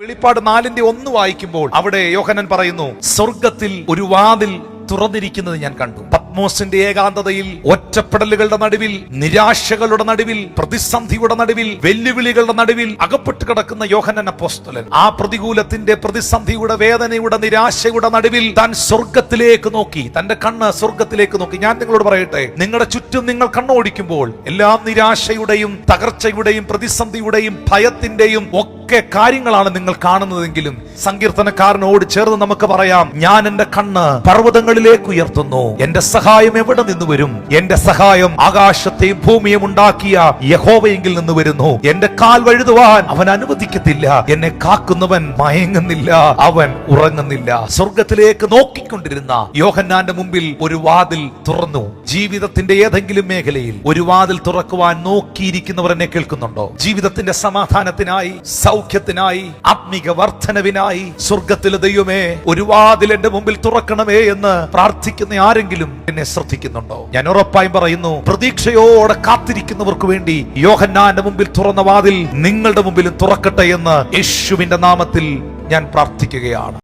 വെളിപ്പാട് 4:1 വായിക്കുമ്പോൾ അവിടെ യോഹന്നാൻ പറയുന്നു, സ്വർഗത്തിൽ ഒരു വാതിൽ തുറന്നിരിക്കുന്നത് ഞാൻ കണ്ടു. പത്മോസിന്റെ ഏകാന്തതയിൽ, ഒറ്റപ്പെടലുകളുടെ നടുവിൽ, നിരാശകളുടെ നടുവിൽ, പ്രതിസന്ധിയുടെ നടുവിൽ, വെല്ലുവിളികളുടെ നടുവിൽ അകപ്പെട്ട് കിടക്കുന്ന യോഹന്നാൻ അപ്പോസ്തലൻ ആ പ്രതികൂലത്തിന്റെ, പ്രതിസന്ധിയുടെ, വേദനയുടെ, നിരാശയുടെ നടുവിൽ താൻ സ്വർഗത്തിലേക്ക് നോക്കി, തന്റെ കണ്ണ് സ്വർഗത്തിലേക്ക് നോക്കി. ഞാൻ നിങ്ങളോട് പറയട്ടെ, നിങ്ങളുടെ ചുറ്റും നിങ്ങൾ കണ്ണോടിക്കുമ്പോൾ എല്ലാം നിരാശയുടെയും തകർച്ചയുടെയും പ്രതിസന്ധിയുടെയും ഭയത്തിന്റെയും ഒക്കെ കാര്യങ്ങളാണ് നിങ്ങൾ കാണുന്നതെങ്കിലും സങ്കീർത്തനക്കാരനോട് ചേർന്ന് നമുക്ക് പറയാം, ഞാൻ എന്റെ കണ്ണ് പർവ്വതങ്ങളിലേക്ക് ഉയർത്തുന്നു, എന്റെ സഹായം എവിടെ നിന്ന് വരും? എന്റെ സഹായം ആകാശത്തെയും ഭൂമിയും ഉണ്ടാക്കിയ യഹോവയെങ്കിൽ നിന്ന് വരുന്നു. എന്റെ കാൽ വഴുതുവാൻ അവൻ അനുവദിക്കത്തില്ല, എന്നെ കാക്കുന്നവൻ മയങ്ങുന്നില്ല, അവൻ ഉറങ്ങുന്നില്ല. സ്വർഗത്തിലേക്ക് നോക്കിക്കൊണ്ടിരുന്ന യോഹന്നാന്റെ മുമ്പിൽ ഒരു വാതിൽ തുറന്നു. ജീവിതത്തിന്റെ ഏതെങ്കിലും മേഖലയിൽ ഒരു വാതിൽ തുറക്കുവാൻ നോക്കിയിരിക്കുന്നവർ എന്നെ കേൾക്കുന്നുണ്ടോ? ജീവിതത്തിന്റെ സമാധാനത്തിനായി, സൗഖ്യത്തിനായി, ആത്മീക വർധനവിനായി സ്വർഗത്തിലെ ദൈവമേ ഒരു വാതിൽ എന്റെ മുമ്പിൽ തുറക്കണമേ എന്ന് പ്രാർത്ഥിക്കുന്ന ആരെങ്കിലും എന്നെ ശ്രദ്ധിക്കുന്നുണ്ടോ? ഞാൻ ഉറപ്പായും പറയുന്നു, പ്രതീക്ഷയോടെ കാത്തിരിക്കുന്നവർക്ക് വേണ്ടി യോഹന്നാന്റെ മുമ്പിൽ തുറന്ന വാതിൽ നിങ്ങളുടെ മുമ്പിലും തുറക്കട്ടെ എന്ന് യേശുവിന്റെ നാമത്തിൽ ഞാൻ പ്രാർത്ഥിക്കുകയാണ്.